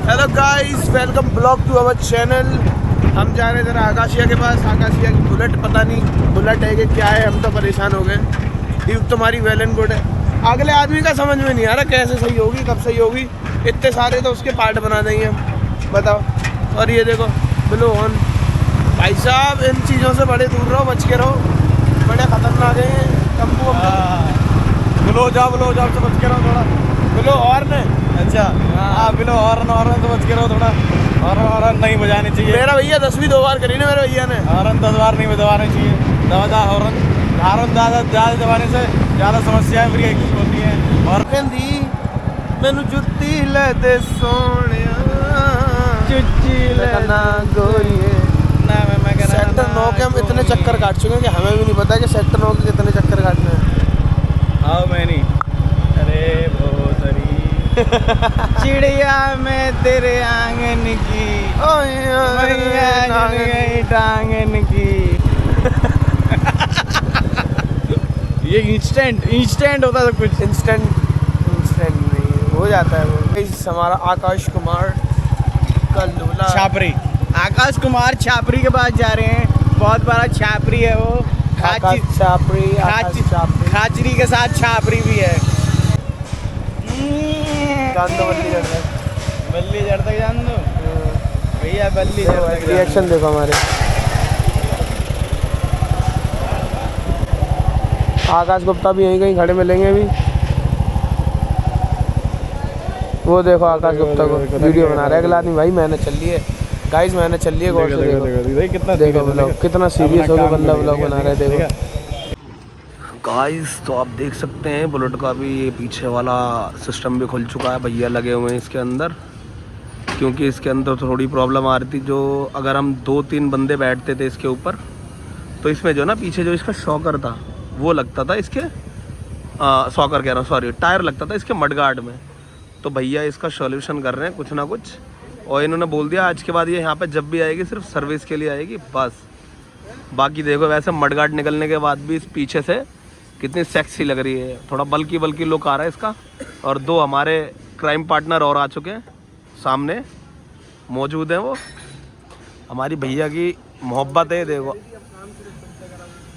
Hello guys, welcome blog to our channel. हम जा रहे थे आकाशिया के पास। आकाशिया की बुलेट, पता नहीं बुलेट है कि क्या है, हम तो परेशान हो गए। ड्यूक तुम्हारी वेल एंड गुड है, अगले आदमी का समझ में नहीं आ रहा कैसे सही होगी, कब सही होगी। इतने सारे तो उसके पार्ट बना देंगे हम, बताओ। और ये देखो ब्लू हॉर्न, भाई साहब इन चीज़ों से बड़े दूर रहो, बच के रहो, बड़े खतरनाक हैं टम्पू। ब्लो जॉब से बच के रहो थोड़ा। ब्लू हॉर्न है, अच्छा हाँ, ब्लो हॉर्न से बच के रहो थोड़ा। हॉर्न नहीं बजानी चाहिए। मेरा भैया 10वीं 2 बार करी ना मेरे भैया ने। हॉर्न 10 बार नहीं बजवाने चाहिए। हॉर्न ज़्यादा दबाने से ज़्यादा समस्याएं फिर होती हैं। और कहंदी मैनू जुत्ती ले दे सोनिया, चुच्ची लेना गोरिए। सेक्टर 9 के हम इतने चक्कर काट चुके हैं कि हमें भी नहीं पता कि सेक्टर 9 के कितने चक्कर काटने हैं। How many? अरे भोसड़ी चिड़िया में तेरे आंगन की टांगन की। ये इंस्टेंट होता है सब कुछ। इंस्टेंट नहीं हो जाता है वो। हमारा आकाश कुमार का लूला छापरी, आकाश कुमार छापरी के पास जा रहे हैं। बहुत बड़ा छापरी है वो। खाचरी के साथ छापरी भी है। जान दो बल्ली जड़ तक, बल्ली जड़ तक जान दो भैया, बल्ली जड़ तक। रिएक्शन देखो हमारे। आकाश गुप्ता भी यहीं कहीं खड़े मिलेंगे भी। वो देखो आकाश गुप्ता को वीडियो बना रहा है अगला आदमी। भाई मैंने चल ली है गाइस, मैंने चल ली है। गौर से देखो कितना ब्लॉग, कितना सीरियस होकर बंदा ब्लॉग बना रहा है। देखो गाइस, तो आप देख सकते हैं बुलेट का भी ये पीछे वाला सिस्टम भी खुल चुका है। भैया लगे हुए हैं इसके अंदर, क्योंकि इसके अंदर थोड़ी प्रॉब्लम आ रही थी। जो अगर हम 2-3 बंदे बैठते थे इसके ऊपर, तो इसमें जो ना पीछे जो इसका शॉकर था वो लगता था इसके शॉकर कह रहा हूँ, सॉरी, टायर लगता था इसके मडगार्ड में। तो भैया इसका सॉल्यूशन कर रहे हैं कुछ ना कुछ, और इन्होंने बोल दिया आज के बाद ये यहाँ पे जब भी आएगी सिर्फ सर्विस के लिए आएगी बस। बाकी देखो वैसे मडगार्ड निकलने के बाद भी इस पीछे से कितनी सेक्सी लग रही है, थोड़ा बल्कि लुक आ रहा है इसका। और 2 हमारे क्राइम पार्टनर और आ चुके हैं, सामने मौजूद हैं। वो हमारी भैया की मोहब्बत है, देखो।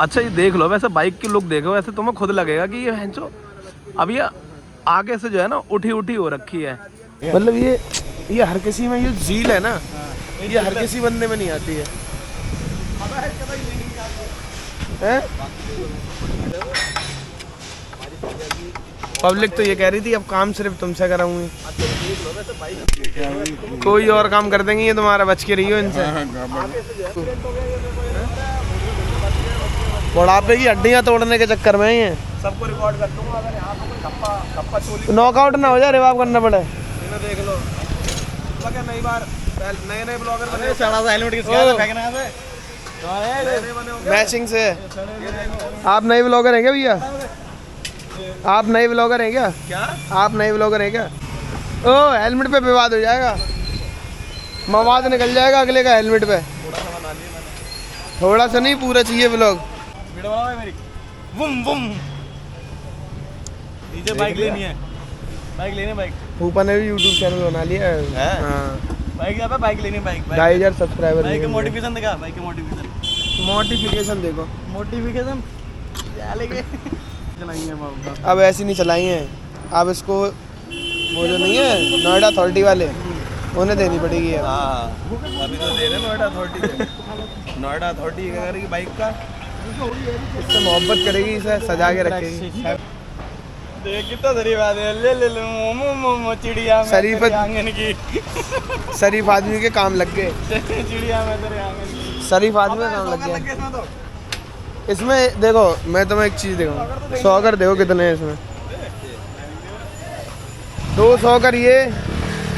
अच्छा ये देख लो, वैसे बाइक की लुक देखो, वैसे तुम्हें खुद लगेगा कि ये हैंचो अब ये आगे से जो है ना उठी हो रखी है। मतलब ये हर किसी में ये झील है ना, ये हर किसी बंदे में नहीं आती है। पब्लिक तो ये कह रही थी अब काम सिर्फ तुमसे कराऊंगी, कोई और काम कर देंगे ये तुम्हारा, बच के रहियो इनसे। बुढ़ापे की हड्डियां तोड़ने के चक्कर में ये सबको रिकॉर्ड कर दूंगा। अगर यहाँ पे कोई धप्पा चोली नॉकआउट ना हो जाए, रिवाइव करना पड़े। देख लो नई बार नए ब्लॉगर बने, सारा सा हेलमेट किसका फेंकना है मैचिंग से। आप नए ब्लॉगर हैं क्या भैया? आप नए ब्लॉगर हैं क्या? क्या आप नए ब्लॉगर हैं क्या? ओ हेलमेट पे विवाद हो जाएगा, मवाद निकल जाएगा अगले का हेलमेट पे। थोड़ा सा नहीं, पूरा चाहिए ब्लॉग। वीडियो बनाओ मेरी, बुम बुम। नीचे बाइक लेनी है, बाइक ऊपर ने भी यूट्यूब चैनल बना लिया है। हाँ बाइक लेनी है, बाइक 2000 सब्सक्राइबर। बाइक का मोटिवेशन दिखा, बाइक का मोटिफिकेशन देखो, मोटिफिकेशन क्या लेके चलाएंगे हम। अब ऐसी नहीं चलाई हैं, अब इसको वो जो नहीं है नोएडा अथॉरिटी वाले, उन्हें देनी पड़ेगी यार। अभी तो दे रहे नोएडा अथॉरिटी। नोएडा अथॉरिटी क्या करेगी बाइक का, इससे मोहब्बत करेगी, इसे सजा के रखेगी। देख कितना शरीफ आदमी, ले मोमो चिड़िया में शरीफ तेरे आंगन की। शरीफ आदमी के काम लग गए, चिड़िया में तेरे आंगन की। शरीफ आदमी के काम लग गया। इसमें देखो मैं तुम्हें एक चीज़ दिखाऊँ, सॉकर देखो कितने हैं इसमें। 2 सॉकर, ये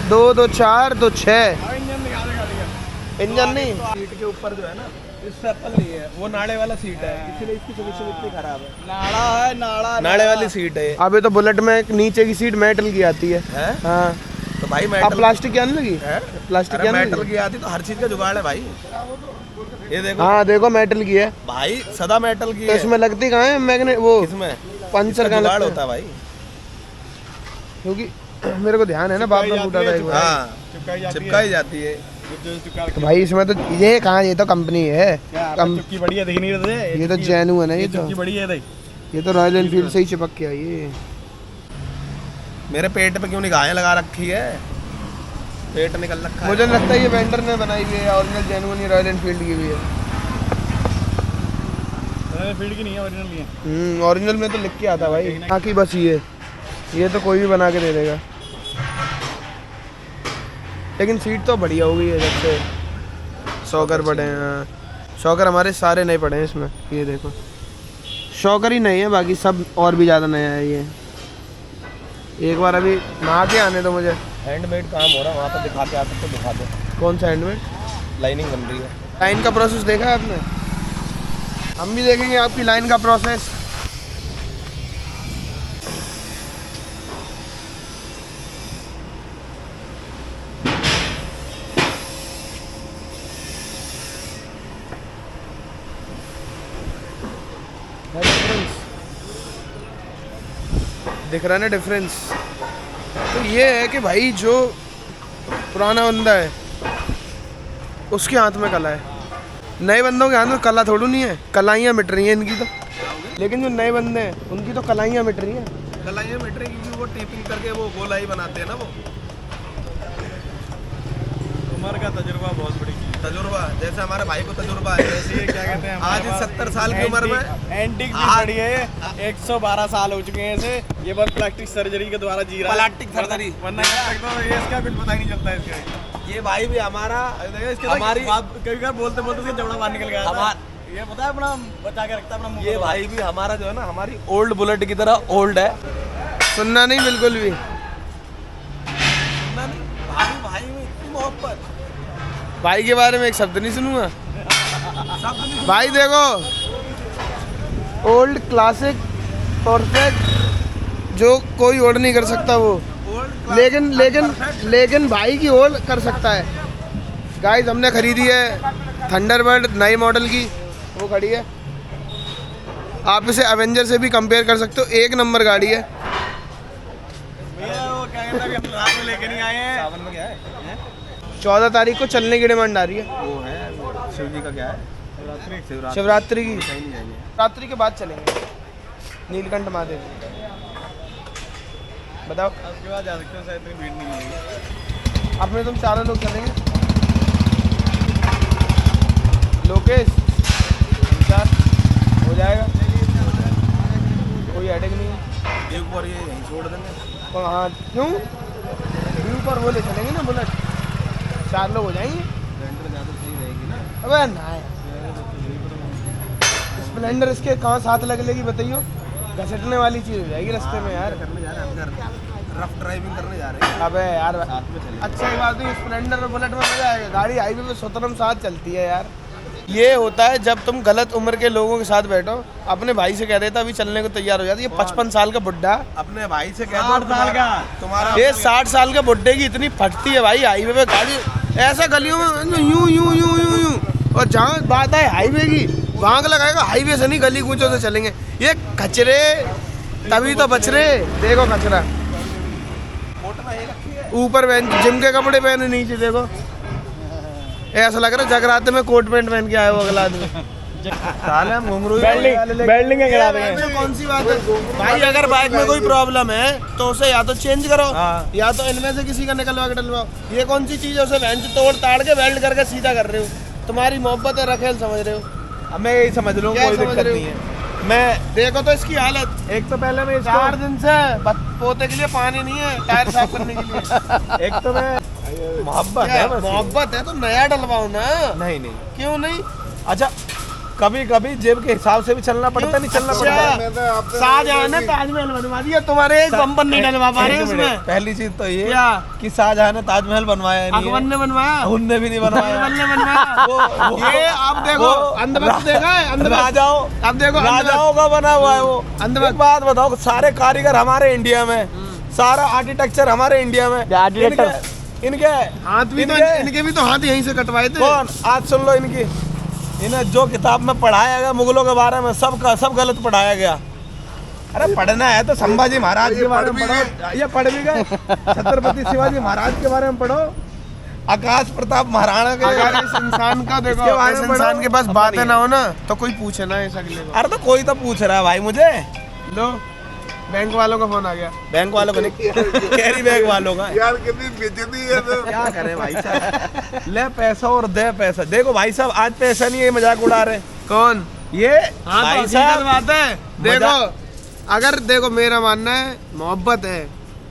2 2 4 2 6 इंजन नहीं। सीट के ऊपर जो है ना, इससे एप्पल नहीं है, वो नाड़े वाला सीट है, इसीलिए इसकी फिनिशिंग इतनी खराब है। नाड़े वाली सीट है। अभी तो बुलेट में नीचे की सीट मेटल की आती है। हाँ तो भाई अब प्लास्टिक की आने लगी, प्लास्टिक की आने मेटल लगी। की आती तो हर चीज का जुगाड़ है भाई। ये देखो, हाँ देखो मेटल की है भाई, सदा मेटल की तो है। इसमें लगती कहाँ है मैग्नेट, वो इसमें पंचर का जुगाड़ होता है भाई, क्योंकि मेरे को ध्यान है ना, बाप ने फूटा था एक बार। हाँ चिपकाई जाती है। तो भाई इसमें तो ये कहाँ, ये तो कंपनी है, चुटकी बड़ी है, दिख नहीं रहे। ये तो जेन्युइन है, ये तो चुटकी बड़ी है देख। ये तो रॉयल एनफील्ड से ही चिपक के आई है। मेरे पेट पे क्यों निगाहें लगा रखी है? पेट निकल रखा है। मुझे लगता है ये वेंडर ने बनाई हुई है, ओरिजिनल जेन्युइन रॉयल एनफील्ड की भी है। रॉयल एनफील्ड की नहीं है, ओरिजिनल नहीं है। ओरिजिनल में तो लिख के आता भाई, बाकी बस ये तो कोई भी बना के दे देगा। लेकिन सीट तो बढ़िया हो गई है जब से शॉकर पड़े हैं। शॉकर हमारे सारे नए पड़े हैं इसमें, ये देखो शॉकर ही नहीं है, बाकी सब और भी ज़्यादा नया है। ये एक बार अभी नहा के आने दो मुझे। हैंडमेड काम हो रहा है वहाँ पर, दिखा के आ सकते, दिखा दो। कौन सा हैंडमेड? लाइनिंग बन रही है। लाइन का प्रोसेस देखा है आपने? हम भी देखेंगे आपकी लाइन का प्रोसेस। दिख रहा है ना डिफरेंस? तो ये है कि भाई जो पुराना बंदा है उसके हाथ में कला है, नए बंदों के हाथ में कला थोड़ी नहीं है। कलाइयाँ मिट रही हैं इनकी तो, लेकिन जो नए बंदे हैं उनकी तो कलाइयाँ मिट रही हैं। कलाइयाँ मिट रही क्योंकि वो टेपिंग करके वो गोलाई बनाते हैं ना। वो उम्र का तजुर्बा बहुत बड़ी चीज़। तजुर्बा जैसे हमारे भाई को तजुर्बा है, जैसे क्या कहते हैं, आज 70 साल की उम्र में एंटीक भी बड़ी है। 112 साल हो चुके हैं इसे। ये बस प्लास्टिक सर्जरी के द्वारा जी रहा है। प्लास्टिक सर्जरी, वरना ये इसका कुछ पता ही नहीं चलता है इसका। ये भाई भी हमारा, हमारी कभी कभी बोलते बोलते उसका जबड़ा बाहर निकल गया। ये पता है अपना बचा के रखता है अपना। ये भाई भी हमारा जो है ना, हमारी ओल्ड बुलेट की तरह ओल्ड है। सुनना नहीं बिल्कुल भी, सुनना नहीं। भाई में इतनी मोहब्बत, भाई के बारे में एक शब्द नहीं सुनूंगा। भाई देखो, ओल्ड क्लासिक परफेक्ट जो कोई और नहीं कर सकता वो, लेकिन भाई की ओल्ड कर सकता है। गाइस हमने खरीदी है थंडरबर्ड नई मॉडल की, वो खड़ी है। आप इसे एवेंजर से भी कंपेयर कर सकते हो, एक नंबर गाड़ी है। भैया वो क्या कहता है, हम रात में लेके नहीं आए हैं। सावन में क्या है? 14 तारीख को चलने की डिमांड आ रही है। वो है शिव जी का क्या है? शिवरात्रि की। शिवरात्रि के बाद चलेंगे नीलकंठ महादेव। बताओ उसके बाद जा सकते हो, शायद इतनी भीड़ नहीं मिलेगी। अपने तुम चारों लोग चलेंगे। लोकेश हो जाएगा, कोई हेडेक नहीं है। एक बार ये यहीं छोड़ देंगे। तो हाँ क्यों, पर वो ले चलेंगे ना बुलेट, 4 लोग हो जाएंगे। स्प्लेंडर ज़्यादा सही रहेगी ना। अबे ना, स्प्लेंडर इसके कहाँ साथ लगेगी बताइयो, घसटने वाली चीज़ हो जाएगी रास्ते में यार। करने जा रहे हैं, रफ ड्राइविंग करने जा रहे हैं। अबे यार साथ में चले। अच्छा ही बात है, स्प्लेंडर और बुलेट में मजा आएगा। गाड़ी हाईवे पे स्वतंत्र साथ चलती है यार। ये होता है जब तुम गलत उम्र के लोगों के साथ बैठो। अपने भाई से कह देता अभी चलने को तैयार हो जाती है। 55 साल का बुड्ढा अपने भाई से कह दो 60 साल का तुम्हारा, ये 60 साल के बुड्ढे की इतनी फटती है भाई हाईवे पे गाड़ी, ऐसा गलियों में यूं यूं यूं यूं यूं। और जहाँ बात है हाईवे की, वहाँ का लगाएगा हाईवे से नहीं, गली कूचों से चलेंगे। ये कचरे तभी तो बच रहे। देखो कचरा ऊपर पहन, जिम के कपड़े पहने नीचे, देखो ऐसा लग रहा है जगराते में कोट पैंट पहन के आया वो अगला आदमी। साले हम घुंघरू बेल्डिंग करा देंगे। कौन सी बात है भाई, अगर बाइक में कोई प्रॉब्लम है तो उसे या तो चेंज करो, या तो इनमें से किसी का निकलवा के डलवाओ। ये कौन सी चीज़ है उसे बेंच तोड़ ताड़ के वेल्ड करके सीधा कर रहे हो। तुम्हारी मोहब्बत है रखेल, समझ रहे हो? मैं यही समझ लूँ, कोई दिक्कत नहीं है। मैं देखो तो इसकी हालत, एक तो पहले मैं 4 दिन से पोते के लिए पानी नहीं है, टायर साफ करने के लिए। एक तो मैं मोहब्बत है, मोहब्बत है तो नया डलवाओ ना। नहीं नहीं, क्यों नहीं? अच्छा कभी कभी जेब के हिसाब से भी चलना पड़ता, नहीं चलना पड़ता। शाहजहां ने ताजमहल बनवा दिया, तुम्हारे एक बम्बन नहीं डलवा पा रहे उसमें। पहली चीज तो ये कि शाहजहां ने ताजमहल बनवाया नहीं, अकबर ने बनवाया, उनने भी नहीं बनवाया। ने बनवाया। ये आप देखो अंधभक्त देखा है, राजाओं, अब देखो राजाओं का बना हुआ है वो। एक बात बताओ, सारे कारीगर हमारे इंडिया में, सारा आर्किटेक्चर हमारे इंडिया में। इनके हाथ भी तो, इनके भी तो हाथ यहीं से कटवाए थे। कौन? आज सुन लो, इनकी इन्हें जो किताब में पढ़ाया गया मुगलों के बारे में, सब गलत पढ़ाया गया। अरे पढ़ना है तो संभाजी महाराज के बारे में पढ़ो, ये पढ़ भी गए। छत्रपति शिवाजी महाराज के बारे में पढ़ो, आकाश प्रताप महाराणा के। अगर इस इंसान का देखो, इसके बारे इस में इंसान बड़ा के पास पता बातें नहीं ना है। हो ना तो कोई पूछे ना इस अगले को। अरे तो कोई तो पूछ रहा है भाई मुझे। लो बैंक वालों का फोन आ गया। बैंक वालों को नहीं, कैरी बैग वालों का। यार कितनी बेइज्जती है तो। क्या करें भाई साहब, ले पैसा और दे पैसा। देखो भाई साहब आज पैसा नहीं है, मजाक उड़ा रहे। कौन? ये हाँ भाई तो साहब बात है। देखो अगर देखो मेरा मानना है मोहब्बत है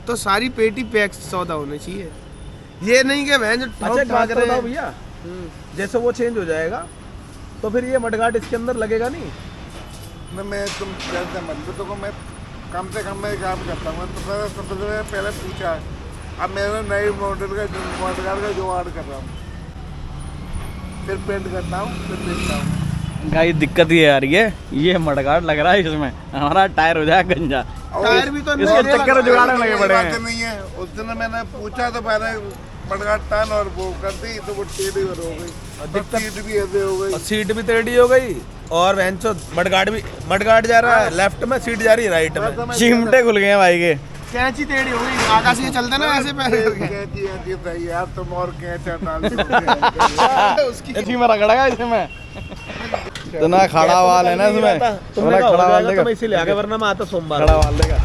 तो सारी पेटी पैक सौदा होना चाहिए। ये नहीं कि बहन जो अच्छा ठोक एक बात ठाक रहे बताओ हैं। भैया, जैसे वो चेंज हो जाएगा तो फिर ये मडगार्ड इसके अंदर लगेगा नहीं? मैं तुम जैसे मतलब तो मैं कम से कम मैं काम करता हूँ तो सबसे पहले पूछा। अब मेरा नए मॉडल का जुगाड़ कर रहा हूँ, फिर पेंट करता हूँ, फिर बेचता हूँ। गाइस दिक्कत ये आ रही है, ये मडगाड़ लग रहा है इसमें, हमारा टायर हो जाए गंजा। टायर भी तो इसके नए चक्कर में जुगाड़ में लगे पड़े बात हैं। नहीं है। उस दिन मैंने पूछा तो मैंने मडगाड़ टान और वो कर दी तो वो टेढ़ी हो गई, दिक्कत- सीट भी ऐसे हो गई। और सीट भी टेढ़ी हो गई और भैंसो मडगार्ड जा रहा है लेफ्ट में, सीट जा रही है राइट में। चिमटे खुल गए हैं भाई के। कैंची टेढ़ी हो गई। आकाश ये चलते ना ऐसे पैर करके। कैंची सही यार, तुम और कैंचा डाल दो। उसकी इसी में रगड़ा गया इसमें। तो ना खड़ा वाल है ना इसमें, तुमने खड़ा खड़ा वाल वाल देगा, तो मैं इसीलिए आगे, वरना मैं आता सोमवार। खड़ा वाल देगा।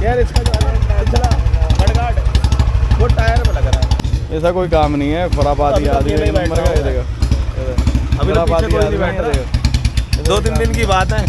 यार इसका जो है पिछला मडगार्ड वो टायर में लग रहा है। ऐसा कोई काम नहीं है, खुरापाती अभी तो आदमी अकेले ही एक नंबर बैठा का, ये हुआ है। देखो अभी तो पीछे कोई नहीं बैठ रहा। 2-3 दिन की बात है।